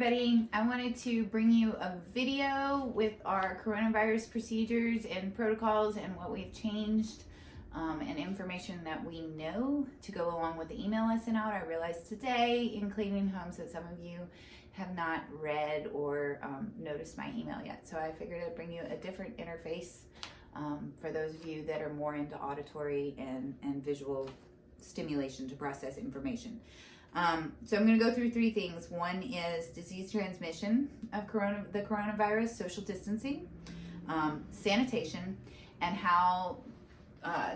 everybody. I wanted to bring you a video with our coronavirus procedures and protocols and what we've changed and information that we know to go along with the email I sent out. I realized today in cleaning homes that some of you have not read or noticed my email yet. So I figured I'd bring you a different interface for those of you that are more into auditory and visual stimulation to process information. So I'm going to go through three things. One is disease transmission of the coronavirus, social distancing, sanitation, and how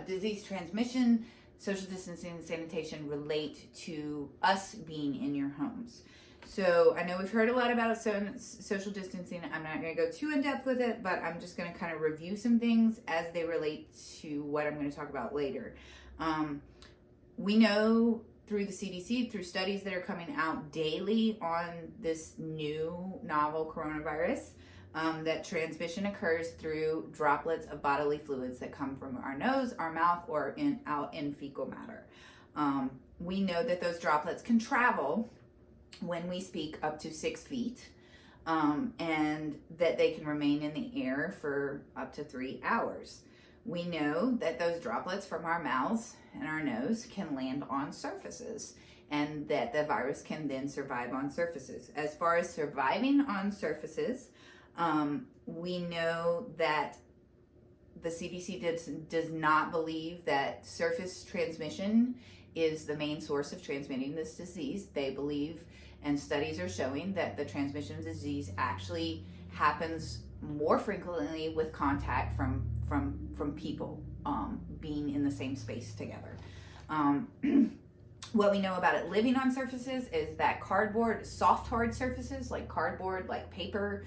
disease transmission, social distancing, and sanitation relate to us being in your homes. So I know we've heard a lot about social distancing. I'm not going to go too in depth with it, but I'm just going to kind of review some things as they relate to what I'm going to talk about later. We know through the CDC, through studies that are coming out daily on this new novel coronavirus, that transmission occurs through droplets of bodily fluids that come from our nose, our mouth, or out in fecal matter. We know that those droplets can travel when we speak up to 6 feet, and that they can remain in the air for up to 3 hours. We know that those droplets from our mouths and our nose can land on surfaces, and that the virus can then survive on surfaces. As far as surviving on surfaces, we know that the CDC does not believe that surface transmission is the main source of transmitting this disease. They believe, and studies are showing, that the transmission of disease actually happens more frequently with contact from people being in the same space together. What we know about it living on surfaces is that cardboard, soft hard surfaces like cardboard, like paper,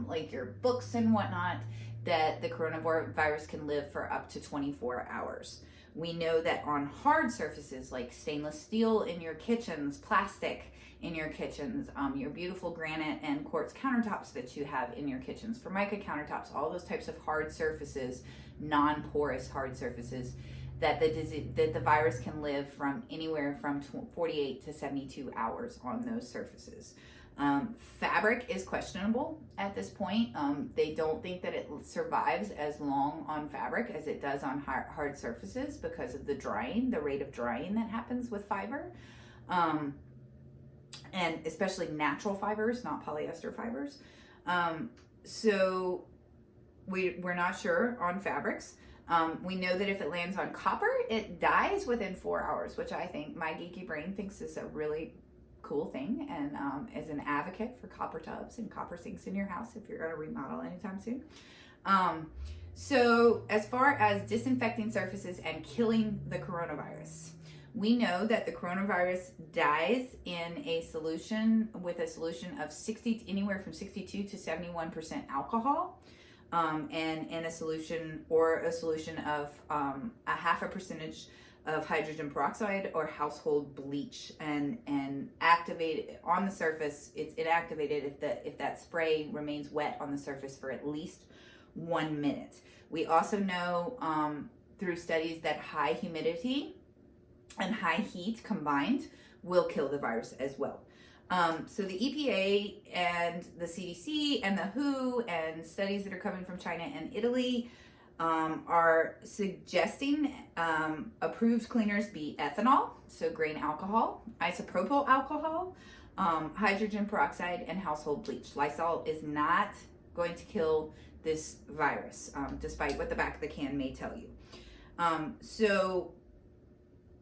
like your books and whatnot, that the coronavirus can live for up to 24 hours. We know that on hard surfaces like stainless steel in your kitchens, plastic in your kitchens, your beautiful granite and quartz countertops that you have in your kitchens, Formica countertops, all those types of hard surfaces, non-porous hard surfaces, that the virus can live from anywhere from 48 to 72 hours on those surfaces. Fabric is questionable at this point. They don't think that it survives as long on fabric as it does on hard surfaces because of the rate of drying that happens with fiber. And especially natural fibers, not polyester fibers. So we're not sure on fabrics. We know that if it lands on copper, it dies within 4 hours, which I think my geeky brain thinks is a really cool thing, and as an advocate for copper tubs and copper sinks in your house if you're going to remodel anytime soon. So as far as disinfecting surfaces and killing the coronavirus, we know that the coronavirus dies in a solution with a solution of anywhere from 62 to 71% alcohol, and in a solution of a half a percentage of hydrogen peroxide or household bleach, and activated on the surface. It's inactivated if that spray remains wet on the surface for at least 1 minute. We also know through studies that high humidity and high heat combined will kill the virus as well. So the EPA and the CDC and the WHO and studies that are coming from China and Italy are suggesting approved cleaners be ethanol, so grain alcohol, isopropyl alcohol, hydrogen peroxide, and household bleach. Lysol is not going to kill this virus, despite what the back of the can may tell you. So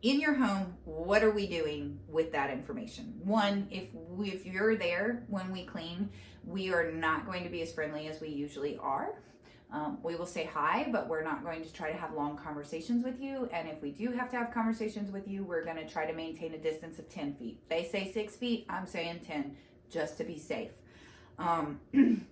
in your home, what are we doing with that information? One, if you're there when we clean, we are not going to be as friendly as we usually are. We will say hi, but we're not going to try to have long conversations with you. And if we do have to have conversations with you, we're going to try to maintain a distance of 10 feet. They say 6 feet, I'm saying 10, just to be safe. And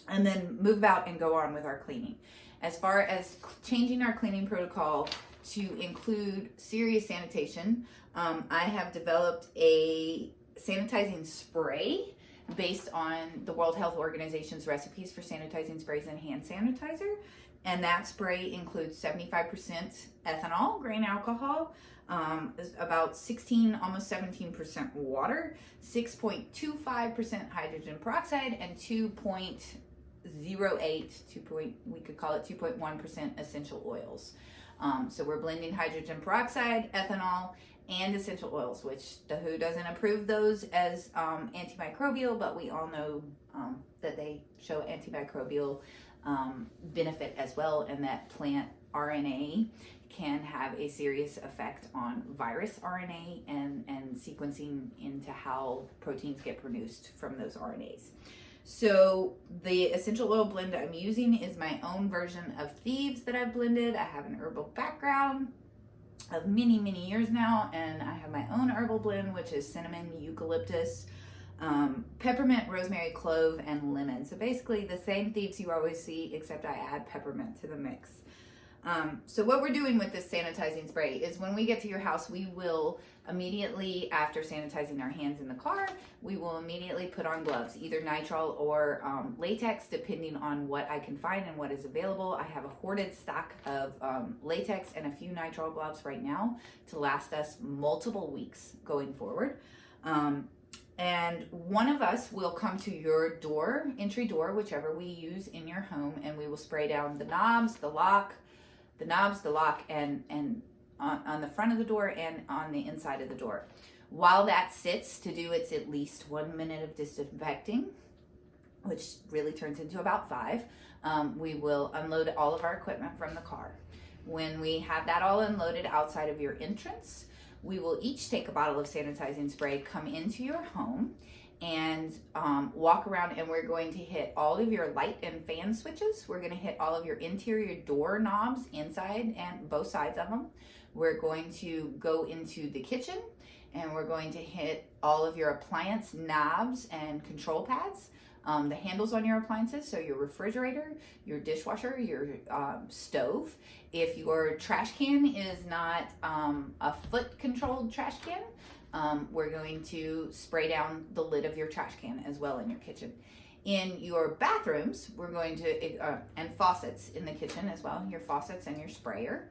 then move out and go on with our cleaning. As far as changing our cleaning protocol to include serious sanitation, I have developed a sanitizing spray based on the World Health Organization's recipes for sanitizing sprays and hand sanitizer And that spray includes 75% ethanol, grain alcohol, about 16, almost 17% water, 6.25% hydrogen peroxide, and 2.08, we could call it 2.1% essential oils. So we're blending hydrogen peroxide, ethanol, and essential oils, which the WHO doesn't approve those as antimicrobial, but we all know that they show antimicrobial benefit as well, and that plant RNA can have a serious effect on virus RNA and sequencing into how proteins get produced from those RNAs. So the essential oil blend I'm using is my own version of Thieves that I've blended. I have an herbal background of many years now, and I have my own herbal blend, which is cinnamon, eucalyptus, peppermint, rosemary, clove, and lemon. So basically the same Thieves you always see, except I add peppermint to the mix. So what we're doing with this sanitizing spray is when we get to your house, we will immediately, after sanitizing our hands in the car, we will immediately put on gloves, either nitrile or latex, depending on what I can find and what is available. I have a hoarded stock of latex and a few nitrile gloves right now to last us multiple weeks going forward. And one of us will come to your door, entry door, whichever we use in your home, and we will spray down the knobs, the lock, and on the front of the door and on the inside of the door. While that sits to do its at least 1 minute of disinfecting, which really turns into about 5, we will unload all of our equipment from the car. When we have that all unloaded outside of your entrance, we will each take a bottle of sanitizing spray, come into your home, and walk around, and we're going to hit all of your light and fan switches. We're going to hit all of your interior door knobs inside and both sides of them. We're going to go into the kitchen, and we're going to hit all of your appliance knobs and control pads, the handles on your appliances, so your refrigerator, your dishwasher, your stove. If your trash can is not a foot controlled trash can, we're going to spray down the lid of your trash can as well in your kitchen. In your bathrooms, we're going to, and faucets in the kitchen as well, your faucets and your sprayer,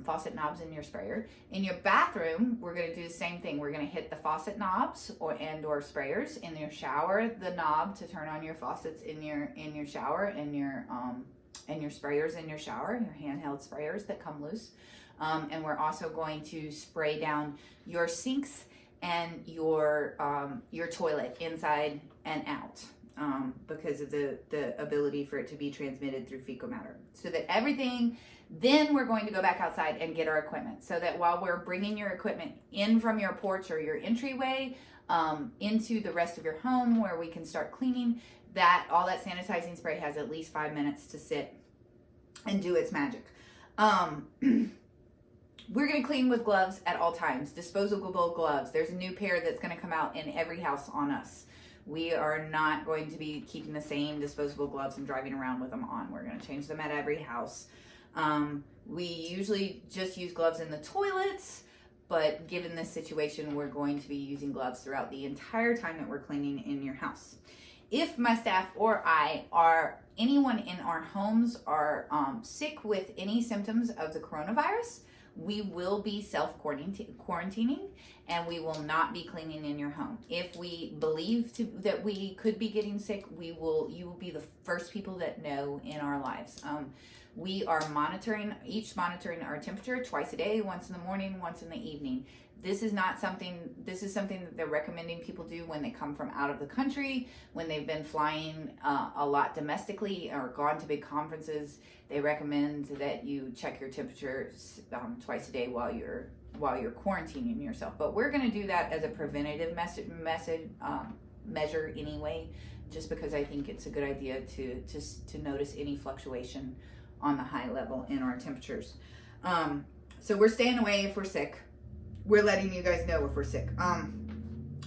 faucet knobs in your sprayer. In your bathroom, we're going to do the same thing. We're going to hit the faucet knobs or sprayers. In your shower, the knob to turn on your faucets in your shower, and your sprayers in your shower, your handheld sprayers that come loose. And we're also going to spray down your sinks and your toilet inside and out, because of the ability for it to be transmitted through fecal matter. So that everything, then we're going to go back outside and get our equipment, so that while we're bringing your equipment in from your porch or your entryway into the rest of your home where we can start cleaning, that all that sanitizing spray has at least 5 minutes to sit and do its magic. We're going to clean with gloves at all times, disposable gloves. There's a new pair that's going to come out in every house on us. We are not going to be keeping the same disposable gloves and driving around with them on. We're going to change them at every house. We usually just use gloves in the toilets, but given this situation, we're going to be using gloves throughout the entire time that we're cleaning in your house. If my staff or I or anyone in our homes are sick with any symptoms of the coronavirus, we will be self-quarantining, and we will not be cleaning in your home. If we believe that we could be getting sick, you will be the first people that know in our lives. We are monitoring our temperature twice a day, once in the morning, once in the evening. This is something that they're recommending people do when they come from out of the country, when they've been flying a lot domestically or gone to big conferences. They recommend that you check your temperature twice a day while you're quarantining yourself. But we're going to do that as a preventative measure anyway, just because I think it's a good idea to notice any fluctuation on the high level in our temperatures. So we're staying away if we're sick. We're letting you guys know if we're sick.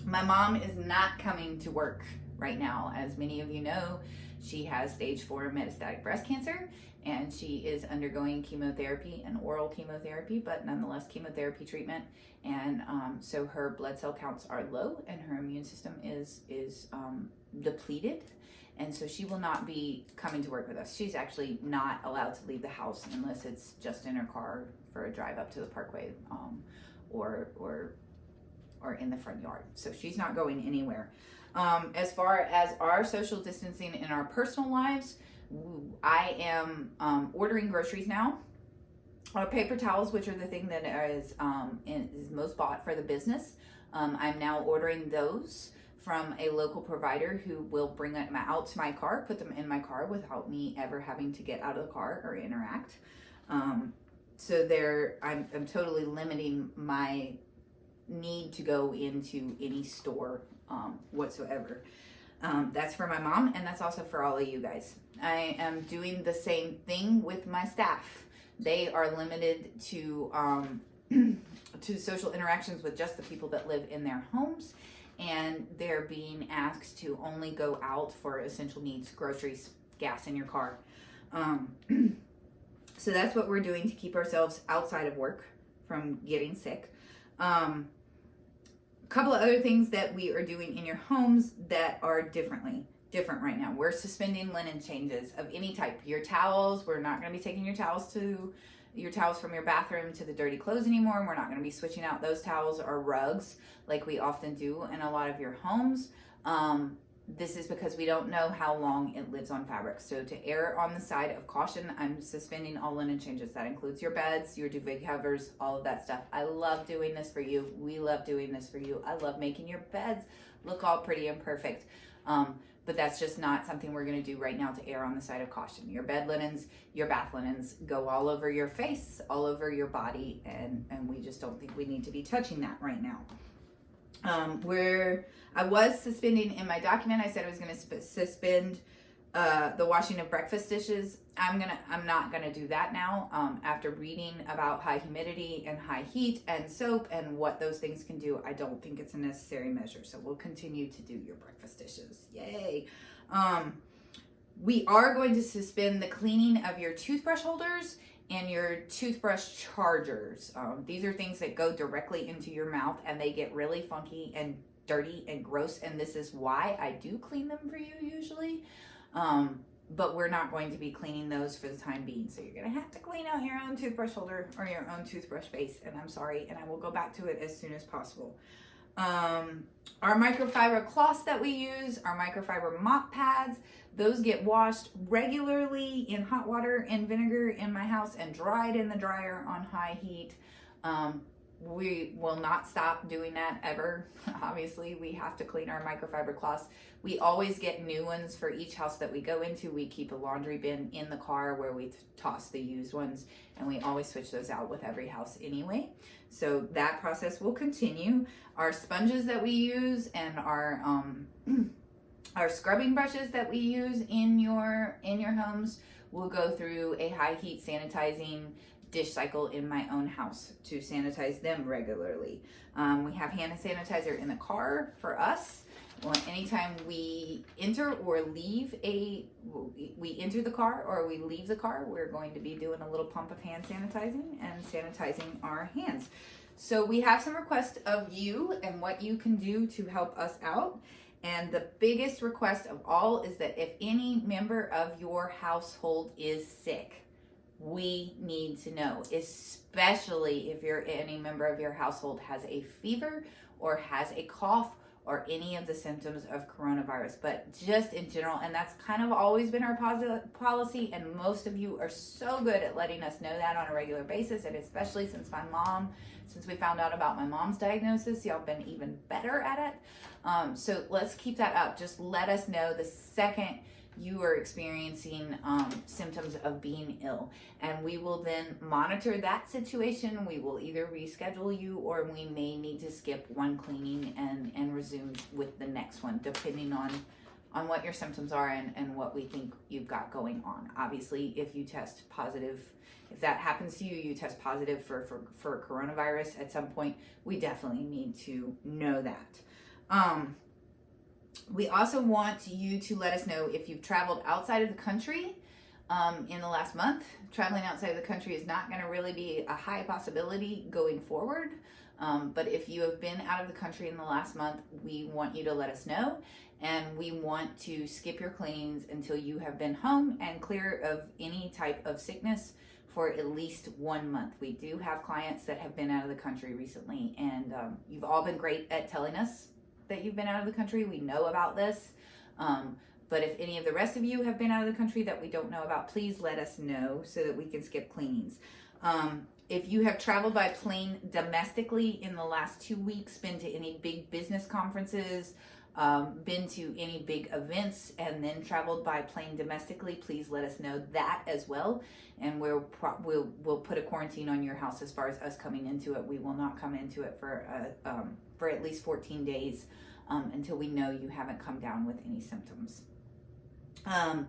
My mom is not coming to work right now. As many of you know, she has stage 4 metastatic breast cancer, and she is undergoing chemotherapy, an oral chemotherapy, but nonetheless chemotherapy treatment. And so her blood cell counts are low, and her immune system is depleted. And so she will not be coming to work with us. She's actually not allowed to leave the house unless it's just in her car for a drive up to the parkway, or in the front yard. So she's not going anywhere. As far as our social distancing in our personal lives, I am ordering groceries now. Our paper towels, which are the thing that is most bought for the business, I'm now ordering those from a local provider who will bring them out to my car, put them in my car without me ever having to get out of the car or interact. So I'm totally limiting my need to go into any store whatsoever. That's for my mom, and that's also for all of you guys. I am doing the same thing with my staff. They are limited to to social interactions with just the people that live in their homes, and they're being asked to only go out for essential needs, groceries, gas in your car. So that's what we're doing to keep ourselves outside of work from getting sick. A couple of other things that we are doing in your homes that are different right now. We're suspending linen changes of any type. Your towels, we're not going to be taking your towels from your bathroom to the dirty clothes anymore. We're not going to be switching out those towels or rugs like we often do in a lot of your homes. This is because we don't know how long it lives on fabric. So to err on the side of caution, I'm suspending all linen changes. That includes your beds, your duvet covers, all of that stuff. I love doing this for you. We love doing this for you. I love making your beds look all pretty and perfect. But that's just not something we're going to do right now to err on the side of caution. Your bed linens, your bath linens go all over your face, all over your body, and we just don't think we need to be touching that right now. I was suspending in my document. I said I was going to suspend the washing of breakfast dishes. I'm not gonna do that now. After reading about high humidity and high heat and soap and what those things can do, I don't think it's a necessary measure. So we'll continue to do your breakfast dishes. Yay! We are going to suspend the cleaning of your toothbrush holders and your toothbrush chargers. These are things that go directly into your mouth, and they get really funky and dirty and gross. And this is why I do clean them for you usually. But we're not going to be cleaning those for the time being. So you're going to have to clean out your own toothbrush holder or your own toothbrush base. And I'm sorry, and I will go back to it as soon as possible. Our microfiber cloths that we use, our microfiber mop pads, those get washed regularly in hot water and vinegar in my house and dried in the dryer on high heat. We will not stop doing that ever. Obviously, we have to clean our microfiber cloths. We always get new ones for each house that we go into. We keep a laundry bin in the car where we toss the used ones, and we always switch those out with every house anyway. So that process will continue. Our sponges that we use and our scrubbing brushes that we use in your homes will go through a high heat sanitizing dish cycle in my own house to sanitize them regularly. We have hand sanitizer in the car for us. Well, anytime we enter or leave we enter the car or we leave the car, we're going to be doing a little pump of hand sanitizing and sanitizing our hands. So we have some requests of you and what you can do to help us out. And the biggest request of all is that if any member of your household is sick, we need to know, especially if any member of your household has a fever or has a cough or any of the symptoms of coronavirus, but just in general. And that's kind of always been our policy, and most of you are so good at letting us know that on a regular basis, and especially since we found out about my mom's diagnosis, y'all been even better at it. So let's keep that up. Just let us know the second you are experiencing symptoms of being ill, and we will then monitor that situation. We will either reschedule you, or we may need to skip one cleaning and resume with the next one, depending on what your symptoms are and what we think you've got going on. Obviously, if you test positive, if that happens to you, you test positive for coronavirus at some point, we definitely need to know that. We also want you to let us know if you've traveled outside of the country in the last month. Traveling outside of the country is not going to really be a high possibility going forward. But if you have been out of the country in the last month, we want you to let us know. And we want to skip your cleanings until you have been home and clear of any type of sickness for at least 1 month. We do have clients that have been out of the country recently, and you've all been great at telling us that you've been out of the country. We know about this. But if any of the rest of you have been out of the country that we don't know about, please let us know so that we can skip cleanings. If you have traveled by plane domestically in the last 2 weeks, been to any big business conferences, been to any big events, and then traveled by plane domestically, please let us know that as well. And we'll put a quarantine on your house as far as us coming into it. We will not come into it for at least 14 days until we know you haven't come down with any symptoms. A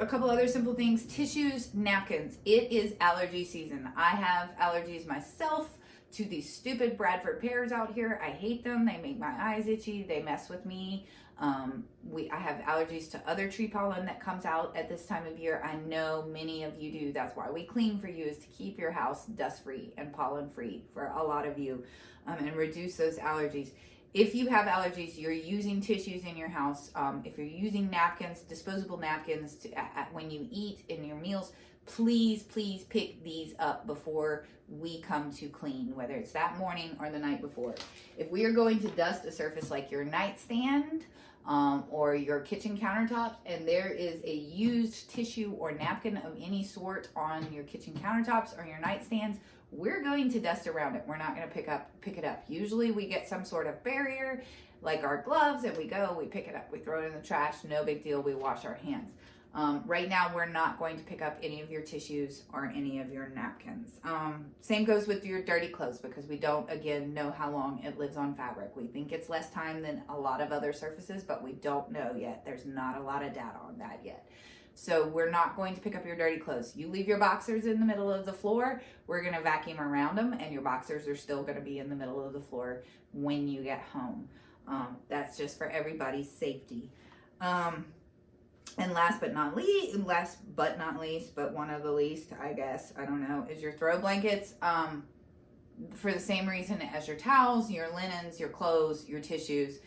couple other simple things: tissues, napkins. It is allergy season. I have allergies myself to these stupid Bradford pears out here. I hate them. They make my eyes itchy. They mess with me. I have allergies to other tree pollen that comes out at this time of year. I know many of you do. That's why we clean for you, is to keep your house dust-free and pollen-free for a lot of you, and reduce those allergies. If you have allergies, you're using tissues in your house. If you're using napkins, disposable napkins when you eat in your meals, please pick these up before we come to clean, whether it's that morning or the night before. If we are going to dust a surface like your nightstand or your kitchen countertops, and there is a used tissue or napkin of any sort on your kitchen countertops or your nightstands, we're going to dust around it. We're not going to pick it up. Usually we get some sort of barrier, like our gloves, and we pick it up, we throw it in the trash, no big deal, we wash our hands. Right now, we're not going to pick up any of your tissues or any of your napkins. Same goes with your dirty clothes, because we don't, again, know how long it lives on fabric. We think it's less time than a lot of other surfaces, but we don't know yet. There's not a lot of data on that yet. So we're not going to pick up your dirty clothes. You leave your boxers in the middle of the floor, we're going to vacuum around them, and your boxers are still going to be in the middle of the floor when you get home. That's just for everybody's safety. And last but not least, but one of the least, I guess, I don't know, is your throw blankets. For the same reason as your towels, your linens, your clothes, your tissues.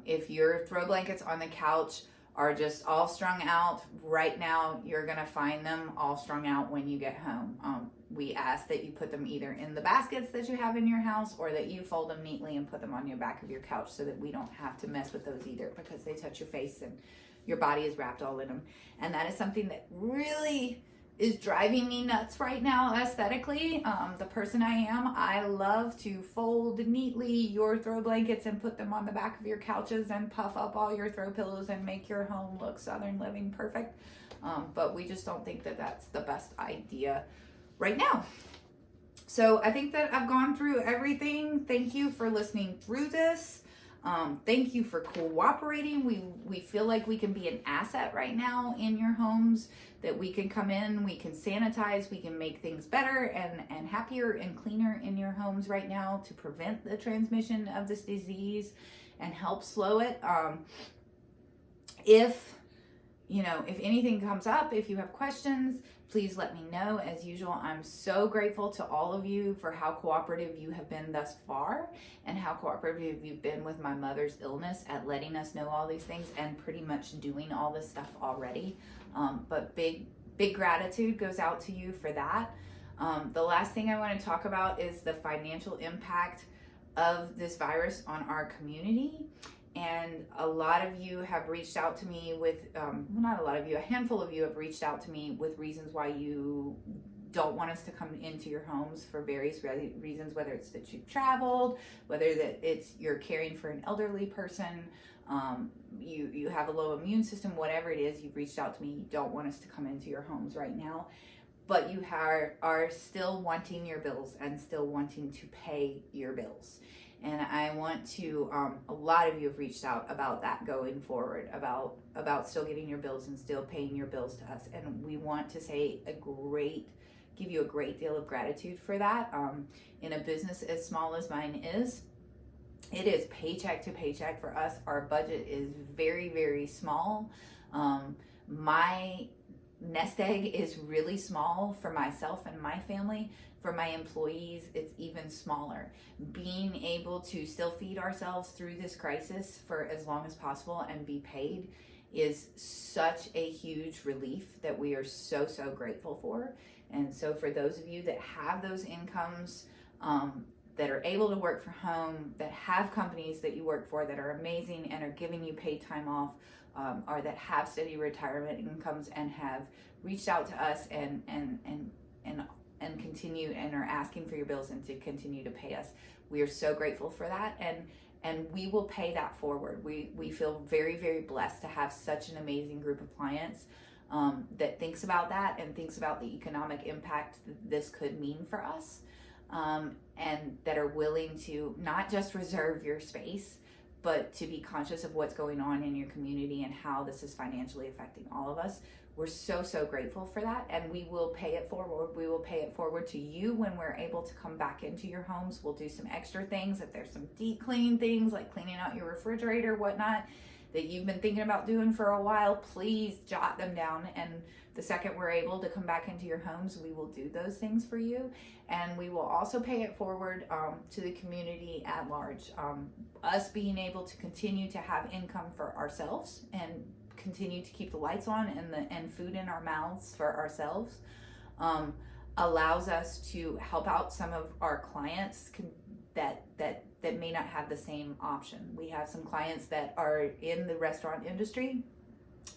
If your throw blankets on the couch are just all strung out right now, you're going to find them all strung out when you get home. We ask that you put them either in the baskets that you have in your house, or that you fold them neatly and put them on your back of your couch, so that we don't have to mess with those either, because they touch your face and your body is wrapped all in them. And that is something that really is driving me nuts right now aesthetically. The person I am, I love to fold neatly your throw blankets and put them on the back of your couches and puff up all your throw pillows and make your home look Southern living perfect. But we just don't think that that's the best idea right now. So I think that I've gone through everything. Thank you for listening through this. Thank you for cooperating. We feel like we can be an asset right now in your homes, that we can come in, we can sanitize, we can make things better and happier and cleaner in your homes right now to prevent the transmission of this disease and help slow it. If anything comes up, if you have questions, please let me know. As usual, I'm so grateful to all of you for how cooperative you have been thus far, and how cooperative you've been with my mother's illness at letting us know all these things and pretty much doing all this stuff already. But big gratitude goes out to you for that. The last thing I want to talk about is the financial impact of this virus on our community. And a lot of you have reached out to me with, not a lot of you, a handful of you have reached out to me with reasons why you don't want us to come into your homes for various reasons, whether it's that you've traveled, whether that it's you're caring for an elderly person, you have a low immune system, whatever it is, you've reached out to me, you don't want us to come into your homes right now, but you are still wanting your bills and still wanting to pay your bills. And I want to, a lot of you have reached out about that going forward, about still getting your bills and still paying your bills to us. And we want to say give you a great deal of gratitude for that. In a business as small as mine is, it is paycheck to paycheck for us. Our budget is very, very small. My nest egg is really small for myself and my family. For my employees, it's even smaller. Being able to still feed ourselves through this crisis for as long as possible and be paid is such a huge relief that we are so grateful for. And so for those of you that have those incomes, that are able to work from home, that have companies that you work for that are amazing and are giving you paid time off, or that have steady retirement incomes and have reached out to us and continue and are asking for your bills and to continue to pay us. We are so grateful for that, and we will pay that forward. We feel very blessed to have such an amazing group of clients that thinks about that and thinks about the economic impact this could mean for us, and that are willing to not just reserve your space, but to be conscious of what's going on in your community and how this is financially affecting all of us. We're so grateful for that, and we will pay it forward. We will pay it forward to you when we're able to come back into your homes. We'll do some extra things. If there's some deep clean things like cleaning out your refrigerator, whatnot, that you've been thinking about doing for a while, please jot them down. And the second we're able to come back into your homes, we will do those things for you. And we will also pay it forward to the community at large. Us being able to continue to have income for ourselves and continue to keep the lights on and food in our mouths for ourselves allows us to help out some of our clients that may not have the same option. We have some clients that are in the restaurant industry,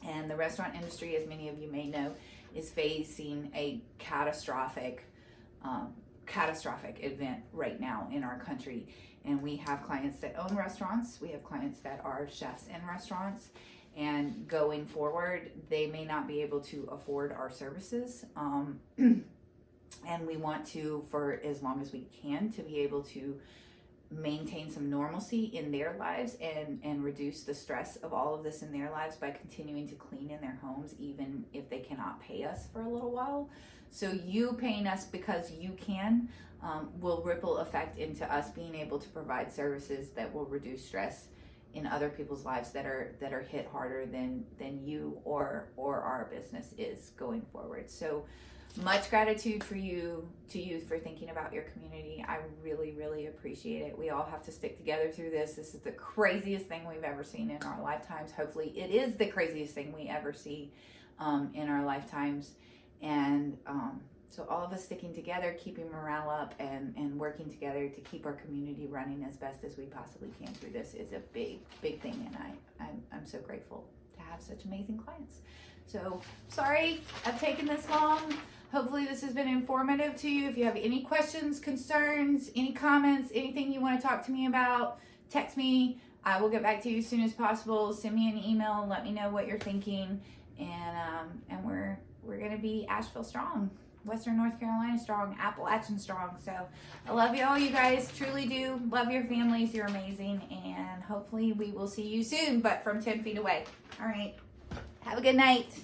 and the restaurant industry, as many of you may know, is facing a catastrophic event right now in our country. And we have clients that own restaurants, we have clients that are chefs in restaurants, and going forward, they may not be able to afford our services. And we want to, for as long as we can, to be able to maintain some normalcy in their lives and reduce the stress of all of this in their lives by continuing to clean in their homes, even if they cannot pay us for a little while. So you paying us because you can will ripple effect into us being able to provide services that will reduce stress in other people's lives that are hit harder than you or our business is going forward. So much gratitude to you for thinking about your community. I really appreciate it. We all have to stick together through this. This is the craziest thing we've ever seen in our lifetimes. Hopefully it is the craziest thing we ever see in our lifetimes. And so all of us sticking together, keeping morale up, and working together to keep our community running as best as we possibly can through this is a big thing. And I'm so grateful to have such amazing clients. So sorry I've taken this long. Hopefully this has been informative to you. If you have any questions, concerns, any comments, anything you want to talk to me about, text me. I will get back to you as soon as possible. Send me an email. Let me know what you're thinking. And we're going to be Asheville strong, Western North Carolina strong, Appalachian strong. So I love y'all. You guys truly do. Love your families. You're amazing. And hopefully we will see you soon, but from 10 feet away. All right. Have a good night.